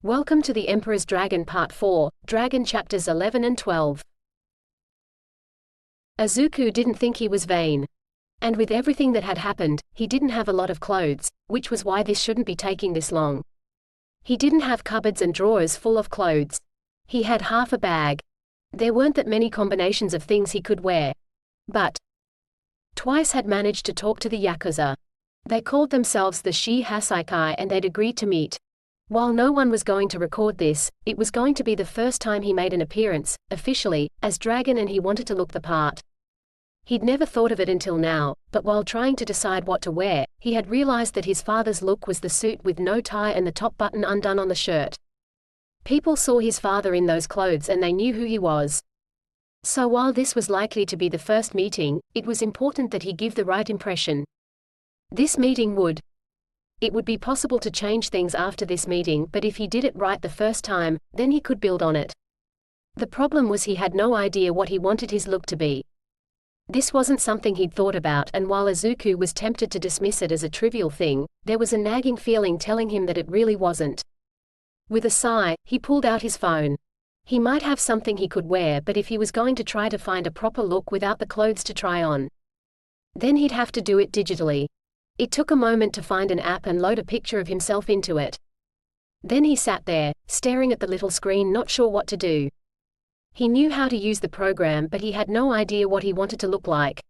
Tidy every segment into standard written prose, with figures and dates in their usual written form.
Welcome to the Emperor's Dragon Part 4, Dragon Chapters 11 and 12. Izuku didn't think he was vain. And with everything that had happened, he didn't have a lot of clothes, which was why this shouldn't be taking this long. He didn't have cupboards and drawers full of clothes. He had half a bag. There weren't that many combinations of things he could wear. But Twice had managed to talk to the Yakuza. They called themselves the Shi Hasaikai and they'd agreed to meet. While no one was going to record this, it was going to be the first time he made an appearance, officially, as Dragon, and he wanted to look the part. He'd never thought of it until now, but while trying to decide what to wear, he had realized that his father's look was the suit with no tie and the top button undone on the shirt. People saw his father in those clothes and they knew who he was. So while this was likely to be the first meeting, it was important that he give the right impression. This meeting would. It would be possible to change things after this meeting, but if he did it right the first time, then he could build on it. The problem was he had no idea what he wanted his look to be. This wasn't something he'd thought about, and while Izuku was tempted to dismiss it as a trivial thing, there was a nagging feeling telling him that it really wasn't. With a sigh, he pulled out his phone. He might have something he could wear, but if he was going to try to find a proper look without the clothes to try on, then he'd have to do it digitally. It took a moment to find an app and load a picture of himself into it. Then he sat there, staring at the little screen, not sure what to do. He knew how to use the program, but he had no idea what he wanted to look like.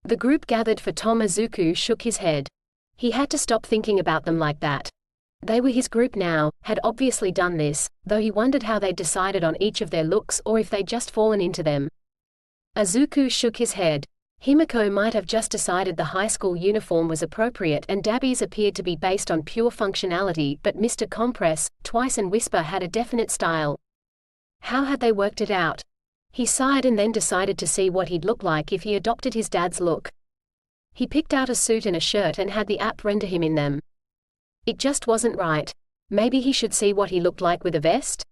The group gathered for Tom. Izuku shook his head. He had to stop thinking about them like that. They were his group now, had obviously done this, though he wondered how they'd decided on each of their looks or if they'd just fallen into them. Izuku shook his head. Himiko might have just decided the high school uniform was appropriate and Dabby's appeared to be based on pure functionality, but Mr. Compress, Twice and Whisper had a definite style. How had they worked it out? He sighed and then decided to see what he'd look like if he adopted his dad's look. He picked out a suit and a shirt and had the app render him in them. It just wasn't right. Maybe he should see what he looked like with a vest?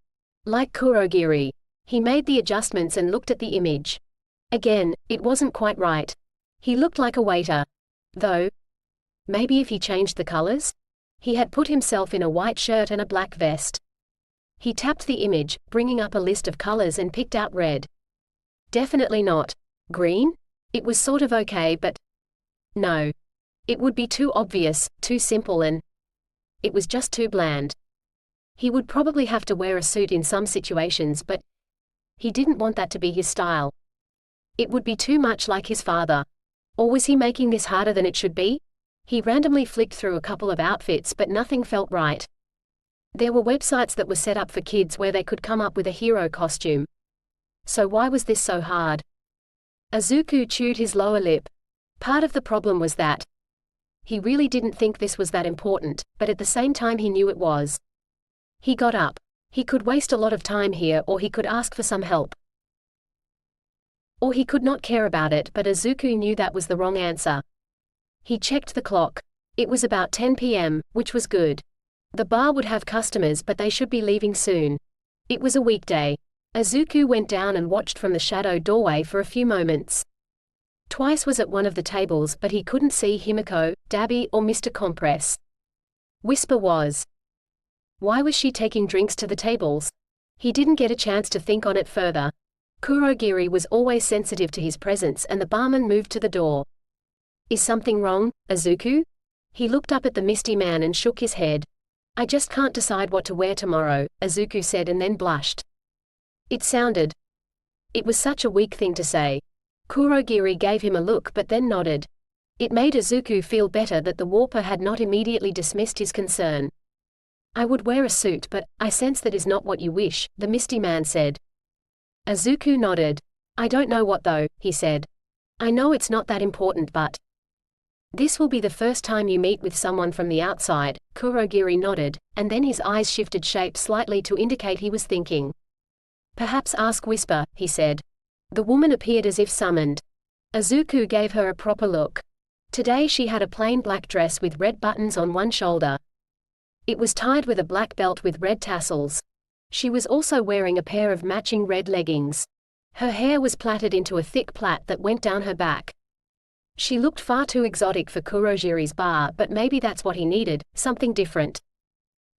Like Kurogiri. He made the adjustments and looked at the image. Again, it wasn't quite right. He looked like a waiter. Though, maybe if he changed the colors? He had put himself in a white shirt and a black vest. He tapped the image, bringing up a list of colors, and picked out red. Definitely not. Green? It was sort of okay, but no. It would be too obvious, too simple, and it was just too bland. He would probably have to wear a suit in some situations, but he didn't want that to be his style. It would be too much like his father. Or was he making this harder than it should be? He randomly flicked through a couple of outfits, but nothing felt right. There were websites that were set up for kids where they could come up with a hero costume. So why was this so hard? Izuku chewed his lower lip. Part of the problem was that he really didn't think this was that important, but at the same time he knew it was. He got up. He could waste a lot of time here, or he could ask for some help. Or he could not care about it, but Izuku knew that was the wrong answer. He checked the clock. It was about 10 p.m., which was good. The bar would have customers, but they should be leaving soon. It was a weekday. Izuku went down and watched from the shadow doorway for a few moments. Twice was at one of the tables, but he couldn't see Himiko, Dabby, or Mr. Compress. Whisper was. Why was she taking drinks to the tables? He didn't get a chance to think on it further. Kurogiri was always sensitive to his presence, and the barman moved to the door. Is something wrong, Izuku? He looked up at the misty man and shook his head. I just can't decide what to wear tomorrow, Izuku said, and then blushed. It was such a weak thing to say. Kurogiri gave him a look but then nodded. It made Izuku feel better that the warper had not immediately dismissed his concern. I would wear a suit, but I sense that is not what you wish, the misty man said. Izuku nodded. I don't know what though, he said. I know it's not that important, but this will be the first time you meet with someone from the outside. Kurogiri nodded, and then his eyes shifted shape slightly to indicate he was thinking. Perhaps ask Whisper, he said. The woman appeared as if summoned. Izuku gave her a proper look. Today she had a plain black dress with red buttons on one shoulder. It was tied with a black belt with red tassels. She was also wearing a pair of matching red leggings. Her hair was plaited into a thick plait that went down her back. She looked far too exotic for Kurogiri's bar, but maybe that's what he needed, something different.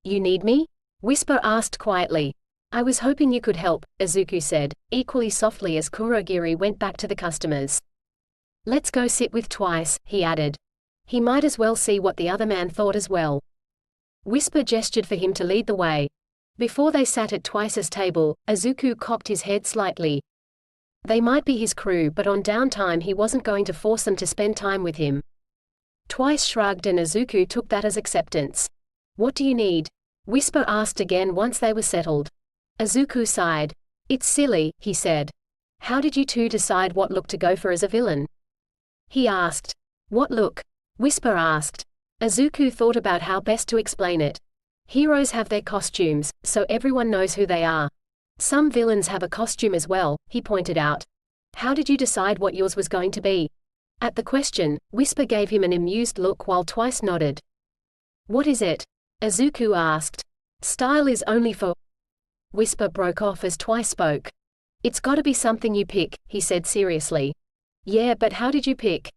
You need me? Whisper asked quietly. I was hoping you could help, Izuku said, equally softly as Kurogiri went back to the customers. Let's go sit with Twice, he added. He might as well see what the other man thought as well. Whisper gestured for him to lead the way. Before they sat at Twice's table, Izuku cocked his head slightly. They might be his crew, but on downtime he wasn't going to force them to spend time with him. Twice shrugged and Izuku took that as acceptance. What do you need? Whisper asked again once they were settled. Izuku sighed. It's silly, he said. How did you two decide what look to go for as a villain? He asked. What look? Whisper asked. Izuku thought about how best to explain it. Heroes have their costumes, so everyone knows who they are. Some villains have a costume as well, he pointed out. How did you decide what yours was going to be? At the question, Whisper gave him an amused look while Twice nodded. What is it? Izuku asked. Style is only for... Whisper broke off as Twice spoke. It's gotta be something you pick, he said seriously. Yeah, but how did you pick?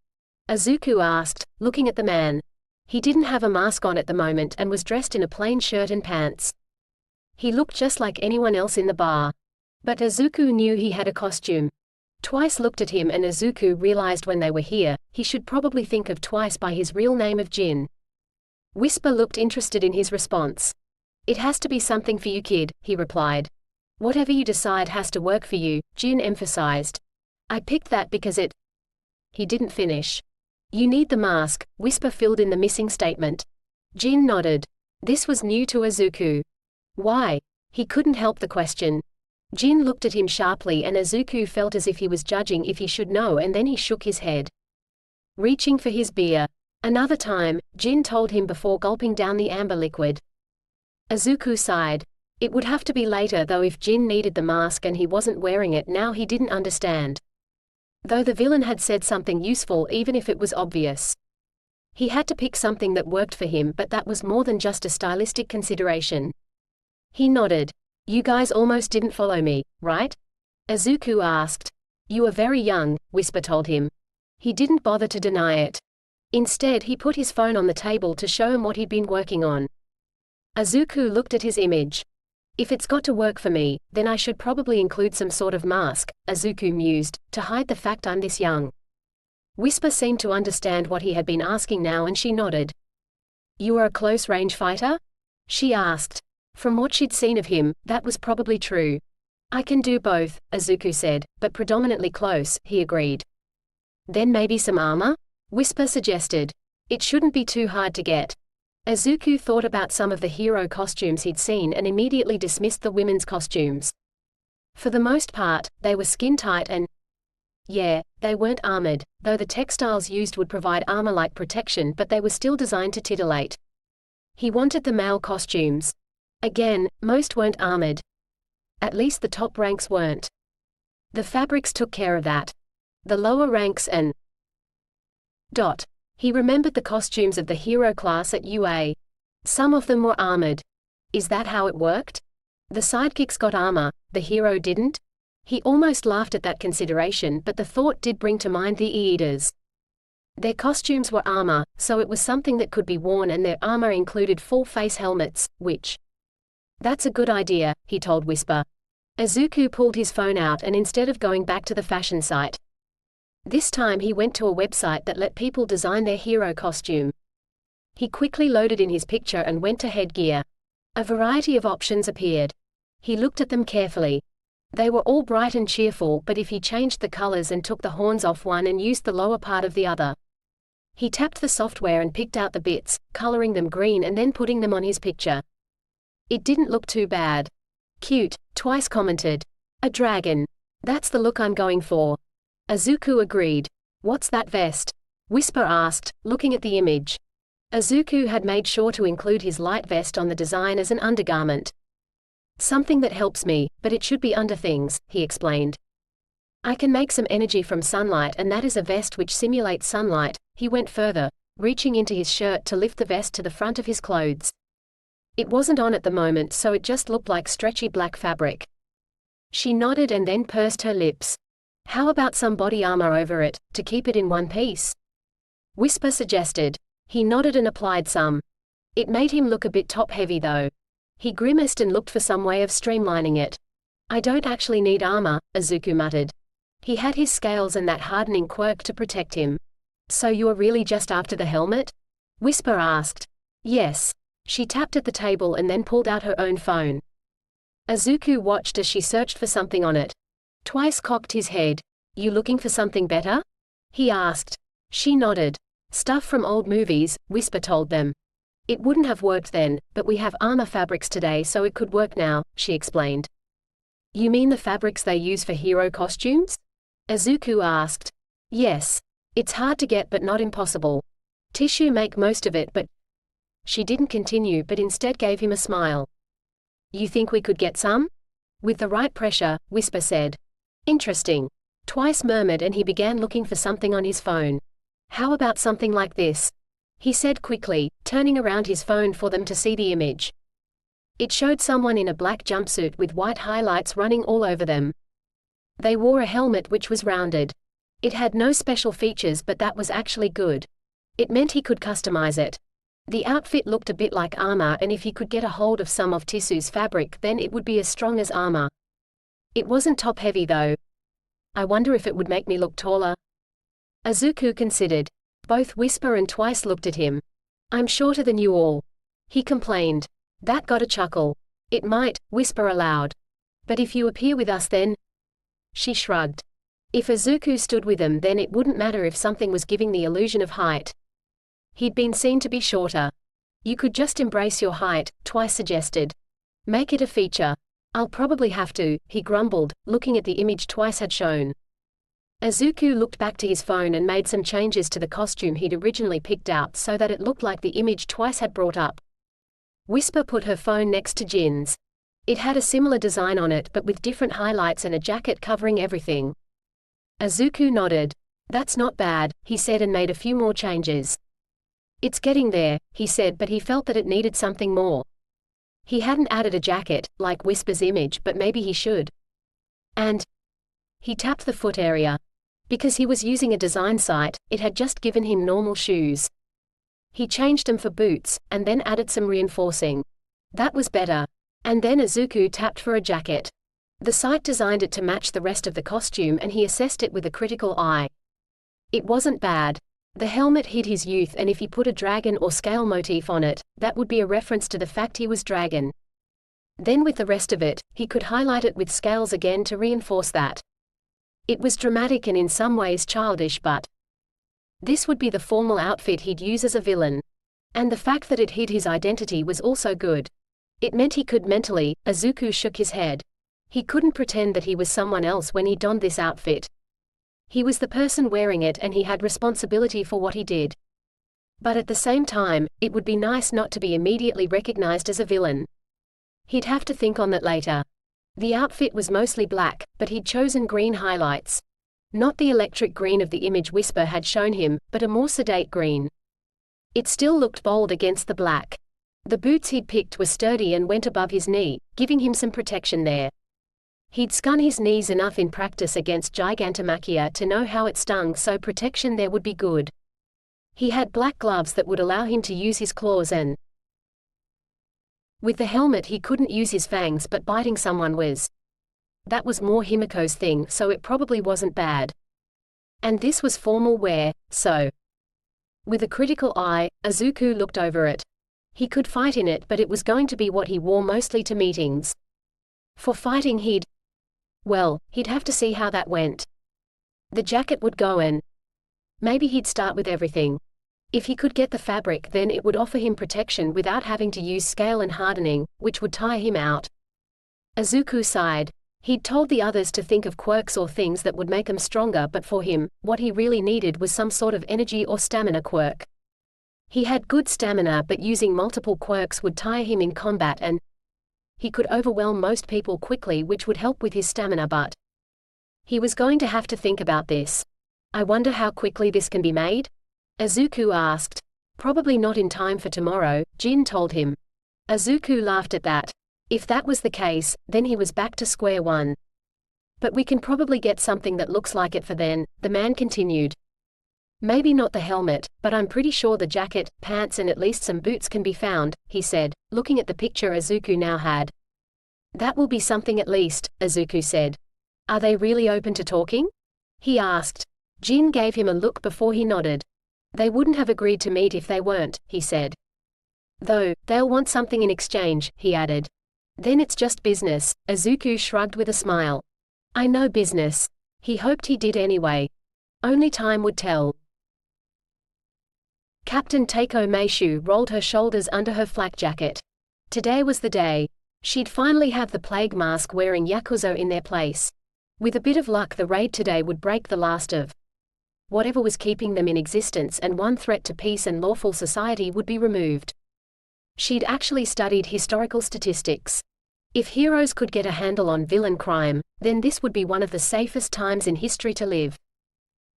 Izuku asked, looking at the man. He didn't have a mask on at the moment and was dressed in a plain shirt and pants. He looked just like anyone else in the bar. But Izuku knew he had a costume. Twice looked at him and Izuku realized when they were here, he should probably think of Twice by his real name of Jin. Whisper looked interested in his response. It has to be something for you, kid, he replied. Whatever you decide has to work for you, Jin emphasized. I picked that because it... He didn't finish. You need the mask, Whisper filled in the missing statement. Jin nodded. This was new to Izuku. Why? He couldn't help the question. Jin looked at him sharply and Izuku felt as if he was judging if he should know, and then he shook his head. Reaching for his beer. Another time, Jin told him before gulping down the amber liquid. Izuku sighed. It would have to be later though if Jin needed the mask and he wasn't wearing it now. He didn't understand. Though the villain had said something useful even if it was obvious. He had to pick something that worked for him, but that was more than just a stylistic consideration. He nodded. You guys almost didn't follow me, right? Izuku asked. You were very young, Whisper told him. He didn't bother to deny it. Instead he put his phone on the table to show him what he'd been working on. Izuku looked at his image. If it's got to work for me, then I should probably include some sort of mask, Izuku mused, to hide the fact I'm this young. Whisper seemed to understand what he had been asking now and she nodded. You were a close-range fighter? She asked. From what she'd seen of him, that was probably true. I can do both, Izuku said, but predominantly close, he agreed. Then maybe some armor? Whisper suggested. It shouldn't be too hard to get. Izuku thought about some of the hero costumes he'd seen and immediately dismissed the women's costumes. For the most part, they were skin-tight and... Yeah, they weren't armored, though the textiles used would provide armor-like protection, but they were still designed to titillate. He wanted the male costumes. Again, most weren't armored. At least the top ranks weren't. The fabrics took care of that. The lower ranks and... He remembered the costumes of the hero class at UA. Some of them were armored. Is that how it worked? The sidekicks got armor, the hero didn't? He almost laughed at that consideration, but the thought did bring to mind the Eaters. Their costumes were armor, so it was something that could be worn, and their armor included full face helmets, which... That's a good idea, he told Whisper. Izuku pulled his phone out and instead of going back to the fashion site, this time he went to a website that let people design their hero costume. He quickly loaded in his picture and went to headgear. A variety of options appeared. He looked at them carefully. They were all bright and cheerful, but if he changed the colors and took the horns off one and used the lower part of the other. He tapped the software and picked out the bits, coloring them green and then putting them on his picture. It didn't look too bad. Cute, Twice commented. A dragon. That's the look I'm going for. Izuku agreed. What's that vest? Whisper asked, looking at the image. Izuku had made sure to include his light vest on the design as an undergarment. Something that helps me, but it should be under things, he explained. I can make some energy from sunlight, and that is a vest which simulates sunlight, he went further, reaching into his shirt to lift the vest to the front of his clothes. It wasn't on at the moment, so it just looked like stretchy black fabric. She nodded and then pursed her lips. How about some body armor over it, to keep it in one piece? Whisper suggested. He nodded and applied some. It made him look a bit top-heavy though. He grimaced and looked for some way of streamlining it. I don't actually need armor, Izuku muttered. He had his scales and that hardening quirk to protect him. So you are really just after the helmet? Whisper asked. Yes. She tapped at the table and then pulled out her own phone. Izuku watched as she searched for something on it. Twice cocked his head. You looking for something better? He asked. She nodded. Stuff from old movies, Whisper told them. It wouldn't have worked then, but we have armor fabrics today so it could work now, she explained. You mean the fabrics they use for hero costumes? Izuku asked. Yes. It's hard to get but not impossible. Tissue make most of it but… She didn't continue but instead gave him a smile. You think we could get some? With the right pressure, Whisper said. Interesting. Twice murmured and he began looking for something on his phone. How about something like this? He said quickly, turning around his phone for them to see the image. It showed someone in a black jumpsuit with white highlights running all over them. They wore a helmet which was rounded. It had no special features but that was actually good. It meant he could customize it. The outfit looked a bit like armor and if he could get a hold of some of Tatsu's fabric then it would be as strong as armor. It wasn't top heavy though. I wonder if it would make me look taller. Izuku considered. Both Whisper and Twice looked at him. I'm shorter than you all. He complained. That got a chuckle. It might, Whisper aloud. But if you appear with us then? She shrugged. If Izuku stood with them then it wouldn't matter if something was giving the illusion of height. He'd been seen to be shorter. You could just embrace your height, Twice suggested. Make it a feature. I'll probably have to, he grumbled, looking at the image Twice had shown. Izuku looked back to his phone and made some changes to the costume he'd originally picked out so that it looked like the image Twice had brought up. Whisper put her phone next to Jin's. It had a similar design on it but with different highlights and a jacket covering everything. Izuku nodded. That's not bad, he said and made a few more changes. It's getting there, he said but he felt that it needed something more. He hadn't added a jacket, like Whisper's image but maybe he should. And… He tapped the foot area. Because he was using a design site, it had just given him normal shoes. He changed them for boots, and then added some reinforcing. That was better. And then Izuku tapped for a jacket. The site designed it to match the rest of the costume and he assessed it with a critical eye. It wasn't bad. The helmet hid his youth and if he put a dragon or scale motif on it, that would be a reference to the fact he was dragon. Then with the rest of it, he could highlight it with scales again to reinforce that. It was dramatic and in some ways childish but this would be the formal outfit he'd use as a villain. And the fact that it hid his identity was also good. It meant he could mentally… Izuku shook his head. He couldn't pretend that he was someone else when he donned this outfit. He was the person wearing it and he had responsibility for what he did. But at the same time, it would be nice not to be immediately recognized as a villain. He'd have to think on that later. The outfit was mostly black, but he'd chosen green highlights. Not the electric green of the image Whisper had shown him, but a more sedate green. It still looked bold against the black. The boots he'd picked were sturdy and went above his knee, giving him some protection there. He'd skun his knees enough in practice against Gigantomachia to know how it stung so protection there would be good. He had black gloves that would allow him to use his claws and… With the helmet he couldn't use his fangs but biting someone was… That was more Himiko's thing so it probably wasn't bad. And this was formal wear, so… With a critical eye, Izuku looked over it. He could fight in it but it was going to be what he wore mostly to meetings. For fighting he'd… Well, he'd have to see how that went. The jacket would go and… Maybe he'd start with everything. If he could get the fabric then it would offer him protection without having to use scale and hardening, which would tire him out. Izuku sighed. He'd told the others to think of quirks or things that would make him stronger but for him, what he really needed was some sort of energy or stamina quirk. He had good stamina but using multiple quirks would tire him in combat and… He could overwhelm most people quickly which would help with his stamina but… He was going to have to think about this. I wonder how quickly this can be made? Izuku asked. Probably not in time for tomorrow, Jin told him. Izuku laughed at that. If that was the case, then he was back to square one. But we can probably get something that looks like it for then, the man continued. Maybe not the helmet, but I'm pretty sure the jacket, pants and at least some boots can be found, he said, looking at the picture Izuku now had. That will be something at least, Izuku said. Are they really open to talking? He asked. Jin gave him a look before he nodded. They wouldn't have agreed to meet if they weren't, he said. Though, they'll want something in exchange, he added. Then it's just business, Izuku shrugged with a smile. I know business. He hoped he did anyway. Only time would tell. Captain Takeo Meishu rolled her shoulders under her flak jacket. Today was the day. She'd finally have the plague mask wearing Yakuza in their place. With a bit of luck the raid today would break the last of whatever was keeping them in existence, and one threat to peace and lawful society would be removed. She'd actually studied historical statistics. If heroes could get a handle on villain crime, then this would be one of the safest times in history to live.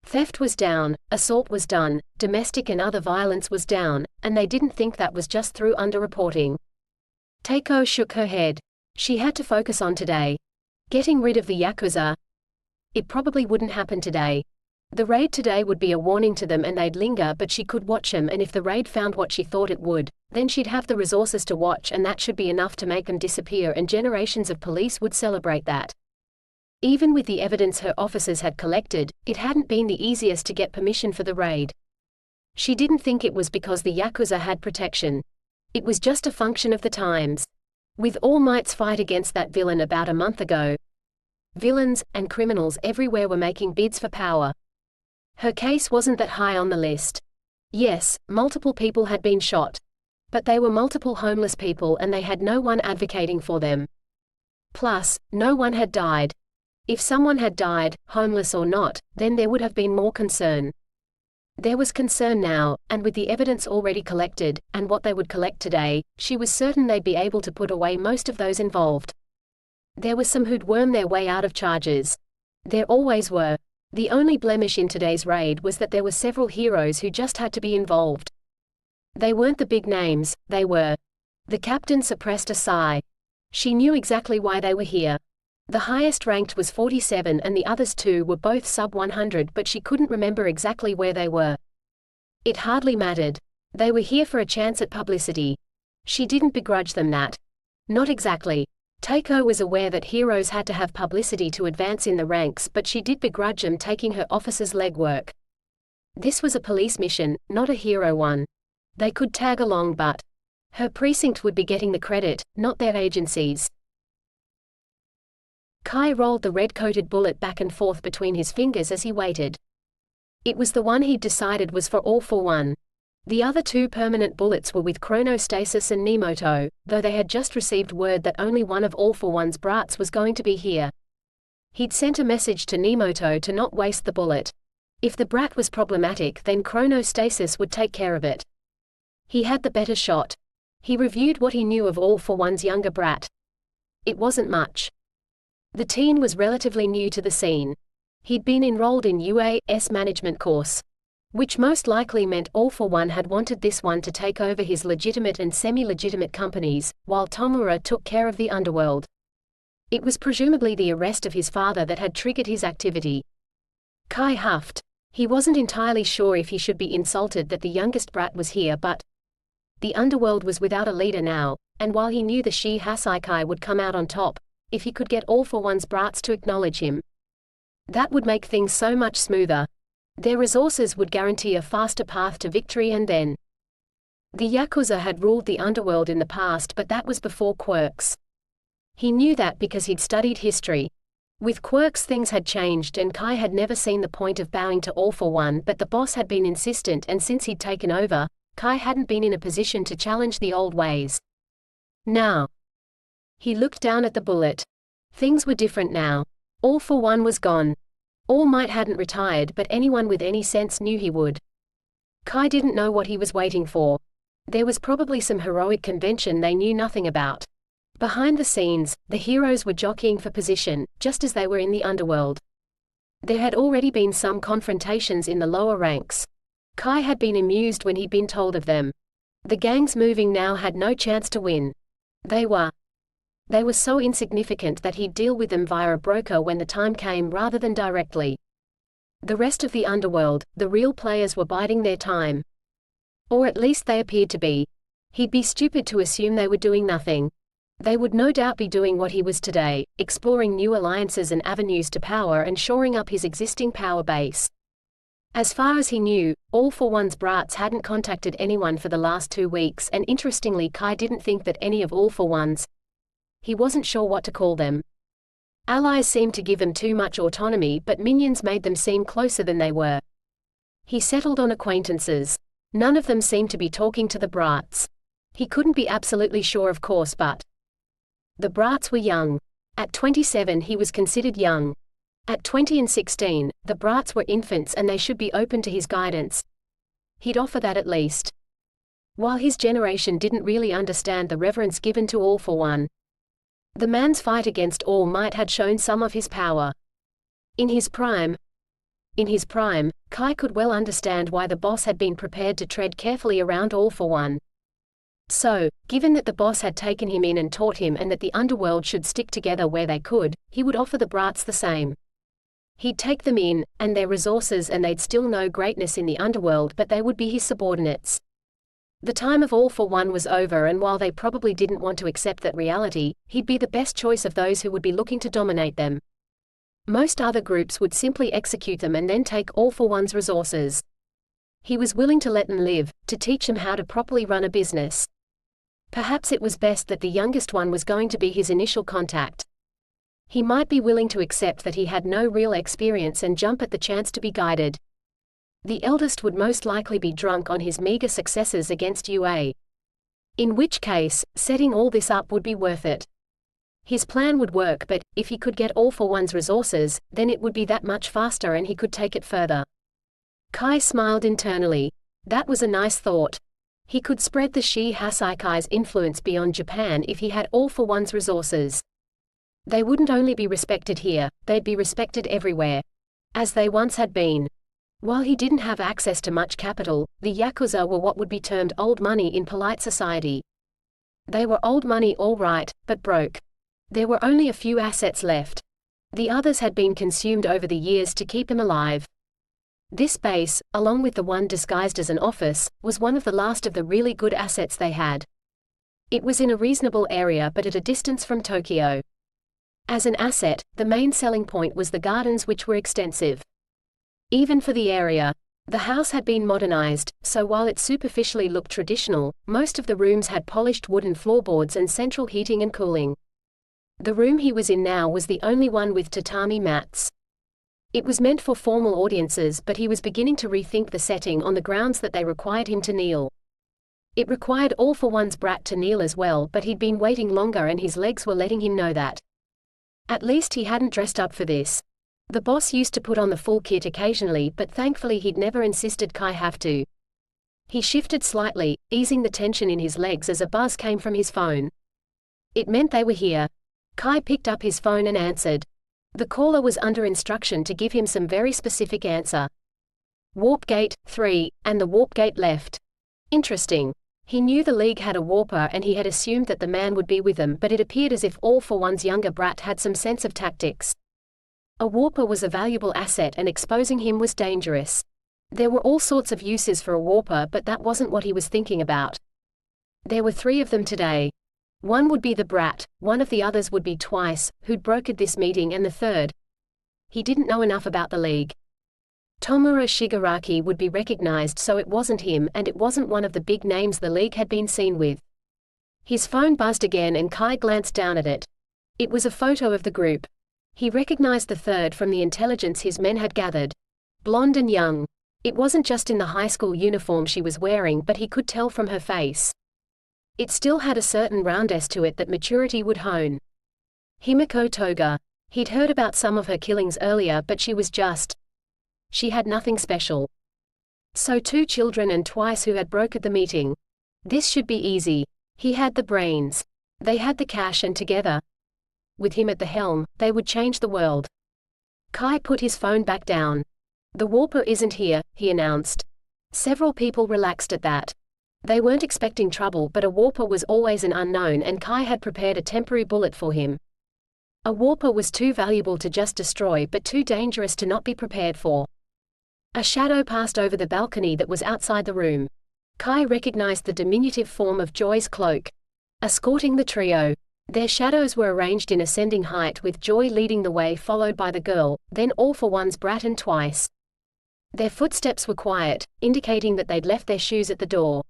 Theft was down, assault was done, domestic and other violence was down, and they didn't think that was just through underreporting. Takeo shook her head. She had to focus on today. Getting rid of the Yakuza. It probably wouldn't happen today. The raid today would be a warning to them and they'd linger, but she could watch them, and if the raid found what she thought it would, then she'd have the resources to watch, and that should be enough to make them disappear, and generations of police would celebrate that. Even with the evidence her officers had collected, it hadn't been the easiest to get permission for the raid. She didn't think it was because the Yakuza had protection. It was just a function of the times. With All Might's fight against that villain about a month ago, villains and criminals everywhere were making bids for power. Her case wasn't that high on the list. Yes, multiple people had been shot. But they were multiple homeless people and they had no one advocating for them. Plus, no one had died. If someone had died, homeless or not, then there would have been more concern. There was concern now, and with the evidence already collected, and what they would collect today, she was certain they'd be able to put away most of those involved. There were some who'd worm their way out of charges. There always were. The only blemish in today's raid was that there were several heroes who just had to be involved. They weren't the big names, they were. The captain suppressed a sigh. She knew exactly why they were here. The highest ranked was 47 and the others two were both sub 100, but she couldn't remember exactly where they were. It hardly mattered. They were here for a chance at publicity. She didn't begrudge them that. Not exactly. Takeo was aware that heroes had to have publicity to advance in the ranks, but she did begrudge them taking her officer's legwork. This was a police mission, not a hero one. They could tag along, but her precinct would be getting the credit, not their agencies. Kai rolled the red-coated bullet back and forth between his fingers as he waited. It was the one he'd decided was for All for One. The other two permanent bullets were with Chronostasis and Nemoto, though they had just received word that only one of All for One's brats was going to be here. He'd sent a message to Nemoto to not waste the bullet. If the brat was problematic, then Chronostasis would take care of it. He had the better shot. He reviewed what he knew of All for One's younger brat. It wasn't much. The teen was relatively new to the scene. He'd been enrolled in UA's management course, which most likely meant All for One had wanted this one to take over his legitimate and semi-legitimate companies, while Tomura took care of the underworld. It was presumably the arrest of his father that had triggered his activity. Kai huffed. He wasn't entirely sure if he should be insulted that the youngest brat was here, but the underworld was without a leader now, and while he knew the Shi Hasaikai would come out on top, if he could get All for One's brats to acknowledge him, that would make things so much smoother. Their resources would guarantee a faster path to victory, and then the Yakuza had ruled the underworld in the past, but that was before quirks. He knew that because he'd studied history. With quirks things had changed, and Kai had never seen the point of bowing to All for One, but the boss had been insistent, and since he'd taken over, Kai hadn't been in a position to challenge the old ways. Now, he looked down at the bullet. Things were different now. All for One was gone. All Might hadn't retired, but anyone with any sense knew he would. Kai didn't know what he was waiting for. There was probably some heroic convention they knew nothing about. Behind the scenes, the heroes were jockeying for position, just as they were in the underworld. There had already been some confrontations in the lower ranks. Kai had been amused when he'd been told of them. The gangs moving now had no chance to win. They were so insignificant that he'd deal with them via a broker when the time came rather than directly. The rest of the underworld, the real players, were biding their time. Or at least they appeared to be. He'd be stupid to assume they were doing nothing. They would no doubt be doing what he was today, exploring new alliances and avenues to power and shoring up his existing power base. As far as he knew, All for One's brats hadn't contacted anyone for the last 2 weeks, and interestingly, Kai didn't think that any of All for One's, he wasn't sure what to call them. Allies seemed to give them too much autonomy, but minions made them seem closer than they were. He settled on acquaintances. None of them seemed to be talking to the brats. He couldn't be absolutely sure, of course, but the brats were young. At 27 he was considered young. At 20 and 16, the brats were infants and they should be open to his guidance. He'd offer that at least. While his generation didn't really understand the reverence given to All for One, the man's fight against All Might had shown some of his power. In his prime, Kai could well understand why the boss had been prepared to tread carefully around All for One. So, given that the boss had taken him in and taught him, and that the underworld should stick together where they could, he would offer the brats the same. He'd take them in, and their resources, and they'd still know greatness in the underworld, but they would be his subordinates. The time of All for One was over, and while they probably didn't want to accept that reality, he'd be the best choice of those who would be looking to dominate them. Most other groups would simply execute them and then take All for One's resources. He was willing to let them live, to teach them how to properly run a business. Perhaps it was best that the youngest one was going to be his initial contact. He might be willing to accept that he had no real experience and jump at the chance to be guided. The eldest would most likely be drunk on his meager successes against UA. In which case, setting all this up would be worth it. His plan would work, but if he could get All for One's resources, then it would be that much faster and he could take it further. Kai smiled internally. That was a nice thought. He could spread the Shi Hasaikai's influence beyond Japan if he had All for One's resources. They wouldn't only be respected here, they'd be respected everywhere. As they once had been. While he didn't have access to much capital, the Yakuza were what would be termed old money in polite society. They were old money all right, but broke. There were only a few assets left. The others had been consumed over the years to keep him alive. This base, along with the one disguised as an office, was one of the last of the really good assets they had. It was in a reasonable area but at a distance from Tokyo. As an asset, the main selling point was the gardens, which were extensive. Even for the area, the house had been modernized, so while it superficially looked traditional, most of the rooms had polished wooden floorboards and central heating and cooling. The room he was in now was the only one with tatami mats. It was meant for formal audiences, but he was beginning to rethink the setting on the grounds that they required him to kneel. It required All for One's brat to kneel as well, but he'd been waiting longer and his legs were letting him know that. At least he hadn't dressed up for this. The boss used to put on the full kit occasionally, but thankfully he'd never insisted Kai have to. He shifted slightly, easing the tension in his legs as a buzz came from his phone. It meant they were here. Kai picked up his phone and answered. The caller was under instruction to give him some very specific answer. Warp Gate 3, and the Warp Gate left. Interesting. He knew the League had a warper and he had assumed that the man would be with them, but it appeared as if All for One's younger brat had some sense of tactics. A warper was a valuable asset and exposing him was dangerous. There were all sorts of uses for a warper, but that wasn't what he was thinking about. There were 3 of them today. One would be the brat, one of the others would be Twice, who'd brokered this meeting, and the third. He didn't know enough about the League. Tomura Shigaraki would be recognized, so it wasn't him, and it wasn't one of the big names the League had been seen with. His phone buzzed again and Kai glanced down at it. It was a photo of the group. He recognized the third from the intelligence his men had gathered. Blonde and young. It wasn't just in the high school uniform she was wearing, but he could tell from her face. It still had a certain roundness to it that maturity would hone. Himiko Toga. He'd heard about some of her killings earlier, but she had nothing special. So 2 children and Twice who had brokered the meeting. This should be easy. He had the brains. They had the cash, and together, with him at the helm, they would change the world. Kai put his phone back down. The warper isn't here, he announced. Several people relaxed at that. They weren't expecting trouble, but a warper was always an unknown and Kai had prepared a temporary bullet for him. A warper was too valuable to just destroy, but too dangerous to not be prepared for. A shadow passed over the balcony that was outside the room. Kai recognized the diminutive form of Joy's cloak. Escorting the trio. Their shadows were arranged in ascending height with Joy leading the way followed by the girl, then All for One's brat and Twice. Their footsteps were quiet, indicating that they'd left their shoes at the door.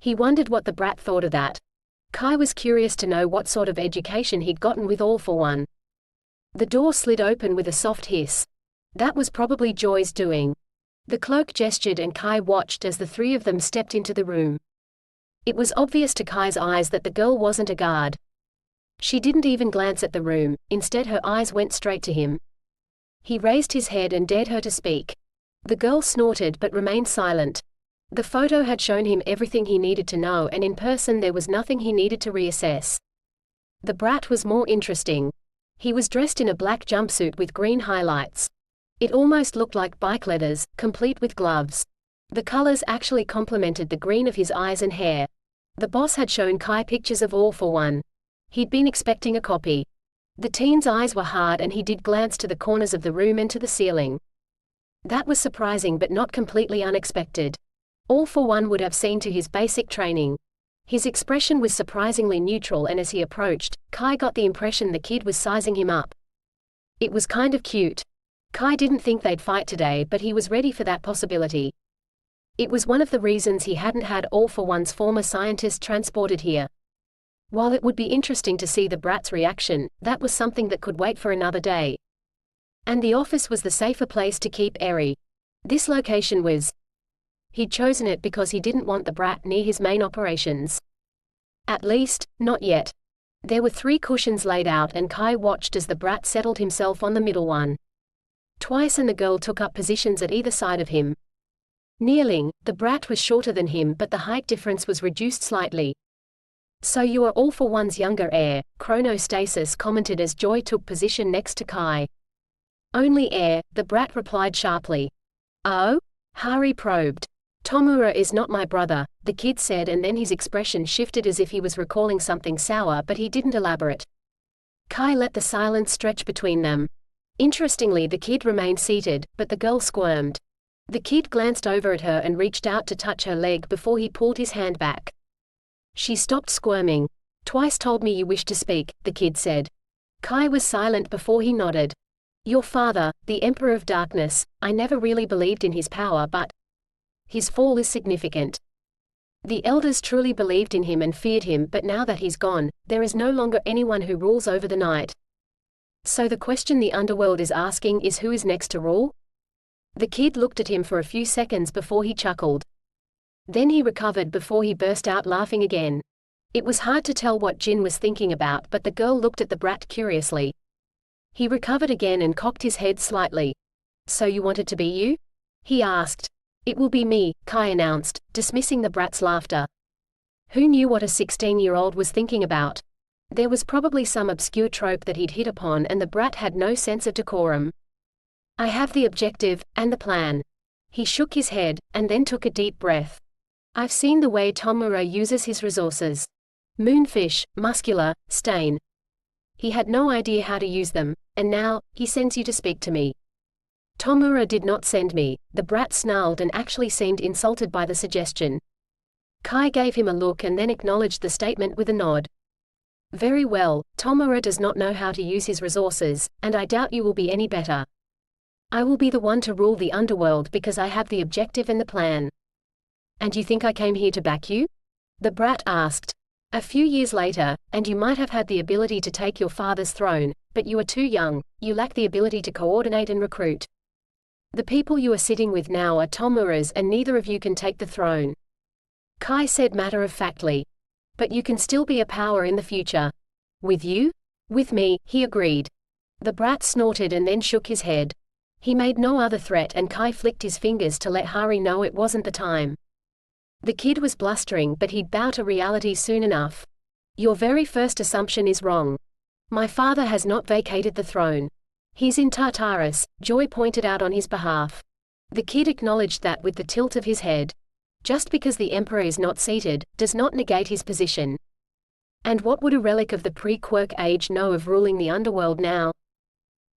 He wondered what the brat thought of that. Kai was curious to know what sort of education he'd gotten with All for One. The door slid open with a soft hiss. That was probably Joy's doing. The cloak gestured and Kai watched as the three of them stepped into the room. It was obvious to Kai's eyes that the girl wasn't a guard. She didn't even glance at the room, instead her eyes went straight to him. He raised his head and dared her to speak. The girl snorted but remained silent. The photo had shown him everything he needed to know, and in person there was nothing he needed to reassess. The brat was more interesting. He was dressed in a black jumpsuit with green highlights. It almost looked like bike leathers, complete with gloves. The colors actually complemented the green of his eyes and hair. The boss had shown Kai pictures of All for One. He'd been expecting a copy. The teen's eyes were hard and he did glance to the corners of the room and to the ceiling. That was surprising but not completely unexpected. All for One would have seen to his basic training. His expression was surprisingly neutral, and as he approached, Kai got the impression the kid was sizing him up. It was kind of cute. Kai didn't think they'd fight today, but he was ready for that possibility. It was one of the reasons he hadn't had All for One's former scientist transported here. While it would be interesting to see the brat's reaction, that was something that could wait for another day. And the office was the safer place to keep Eri. This location was. He'd chosen it because he didn't want the brat near his main operations. At least, not yet. There were 3 cushions laid out and Kai watched as the brat settled himself on the middle one. Twice and the girl took up positions at either side of him. Kneeling, the brat was shorter than him but the height difference was reduced slightly. "So you are All for One's younger heir," Chronostasis commented as Joy took position next to Kai. "Only heir," the brat replied sharply. "Oh?" Hari probed. "Tomura is not my brother," the kid said, and then his expression shifted as if he was recalling something sour, but he didn't elaborate. Kai let the silence stretch between them. Interestingly, the kid remained seated, but the girl squirmed. The kid glanced over at her and reached out to touch her leg before he pulled his hand back. She stopped squirming. "Twice told me you wished to speak," the kid said. Kai was silent before he nodded. "Your father, the Emperor of Darkness, I never really believed in his power, but his fall is significant. The elders truly believed in him and feared him, but now that he's gone, there is no longer anyone who rules over the night. So the question the underworld is asking is who is next to rule?" The kid looked at him for a few seconds before he chuckled. Then he recovered before he burst out laughing again. It was hard to tell what Jin was thinking about, but the girl looked at the brat curiously. He recovered again and cocked his head slightly. "So you wanted to be you?" he asked. "It will be me," Kai announced, dismissing the brat's laughter. Who knew what a 16-year-old was thinking about? There was probably some obscure trope that he'd hit upon, and the brat had no sense of decorum. "I have the objective, and the plan." He shook his head, and then took a deep breath. "I've seen the way Tomura uses his resources. Moonfish, muscular, stain. He had no idea how to use them, and now, he sends you to speak to me." "Tomura did not send me," the brat snarled and actually seemed insulted by the suggestion. Kai gave him a look and then acknowledged the statement with a nod. "Very well, Tomura does not know how to use his resources, and I doubt you will be any better. I will be the one to rule the underworld because I have the objective and the plan." "And you think I came here to back you?" the brat asked. "A few years later, and you might have had the ability to take your father's throne, but you are too young, you lack the ability to coordinate and recruit. The people you are sitting with now are Tomura's and neither of you can take the throne." Kai said matter-of-factly. "But you can still be a power in the future." "With you?" "With me," he agreed. The brat snorted and then shook his head. He made no other threat and Kai flicked his fingers to let Hari know it wasn't the time. The kid was blustering, but he'd bow to reality soon enough. "Your very first assumption is wrong. My father has not vacated the throne. He's in Tartarus," Joy pointed out on his behalf. The kid acknowledged that with the tilt of his head. Just because the Emperor is not seated, does not negate his position. And what would a relic of the pre-Quirk age know of ruling the underworld now?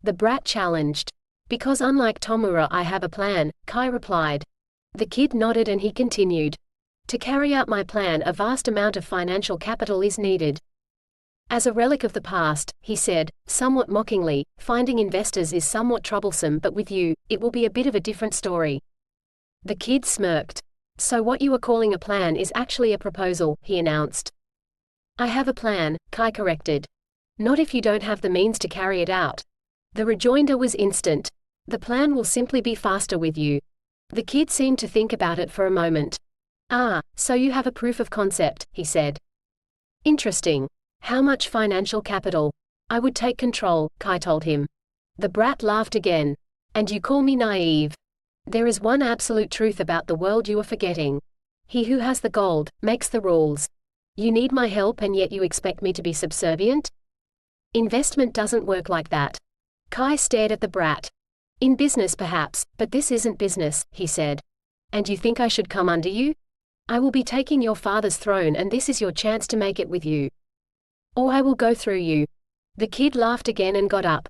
The brat challenged. Because unlike Tomura I have a plan, Kai replied. The kid nodded and he continued. To carry out my plan a vast amount of financial capital is needed. As a relic of the past, he said, somewhat mockingly, finding investors is somewhat troublesome, but with you, it will be a bit of a different story. The kid smirked. So what you are calling a plan is actually a proposal, he announced. I have a plan, Kai corrected. Not if you don't have the means to carry it out. The rejoinder was instant. The plan will simply be faster with you. The kid seemed to think about it for a moment. Ah, so you have a proof of concept, he said. Interesting. How much financial capital? I would take control, Kai told him. The brat laughed again. And you call me naive? There is one absolute truth about the world you are forgetting. He who has the gold, makes the rules. You need my help and yet you expect me to be subservient? Investment doesn't work like that. Kai stared at the brat. In business perhaps, but this isn't business, he said. And you think I should come under you? I will be taking your father's throne and this is your chance to make it with you. Or I will go through you. The kid laughed again and got up.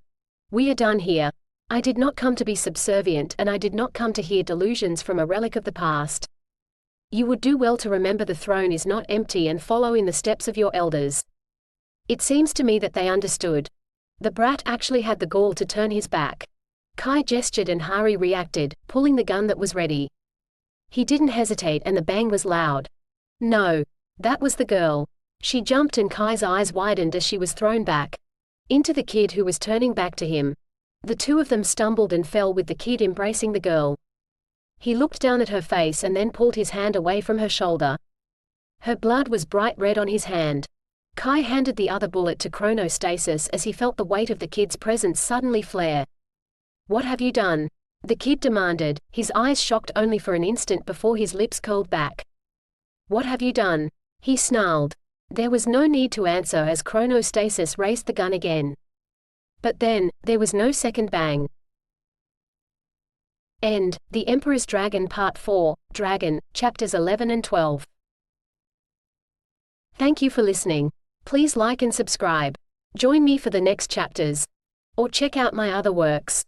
We are done here. I did not come to be subservient and I did not come to hear delusions from a relic of the past. You would do well to remember the throne is not empty and follow in the steps of your elders. It seems to me that they understood. The brat actually had the gall to turn his back. Kai gestured and Hari reacted, pulling the gun that was ready. He didn't hesitate and the bang was loud. No. That was the girl. She jumped and Kai's eyes widened as she was thrown back. Into the kid who was turning back to him. The two of them stumbled and fell with the kid embracing the girl. He looked down at her face and then pulled his hand away from her shoulder. Her blood was bright red on his hand. Kai handed the other bullet to chronostasis as he felt the weight of the kid's presence suddenly flare. What have you done? The kid demanded, his eyes shocked only for an instant before his lips curled back. What have you done? He snarled. There was no need to answer as chronostasis raised the gun again. But then, there was no second bang. End. The Emperor's Dragon Part 4, Dragon, Chapters 11 and 12. Thank you for listening. Please like and subscribe. Join me for the next chapters. Or check out my other works.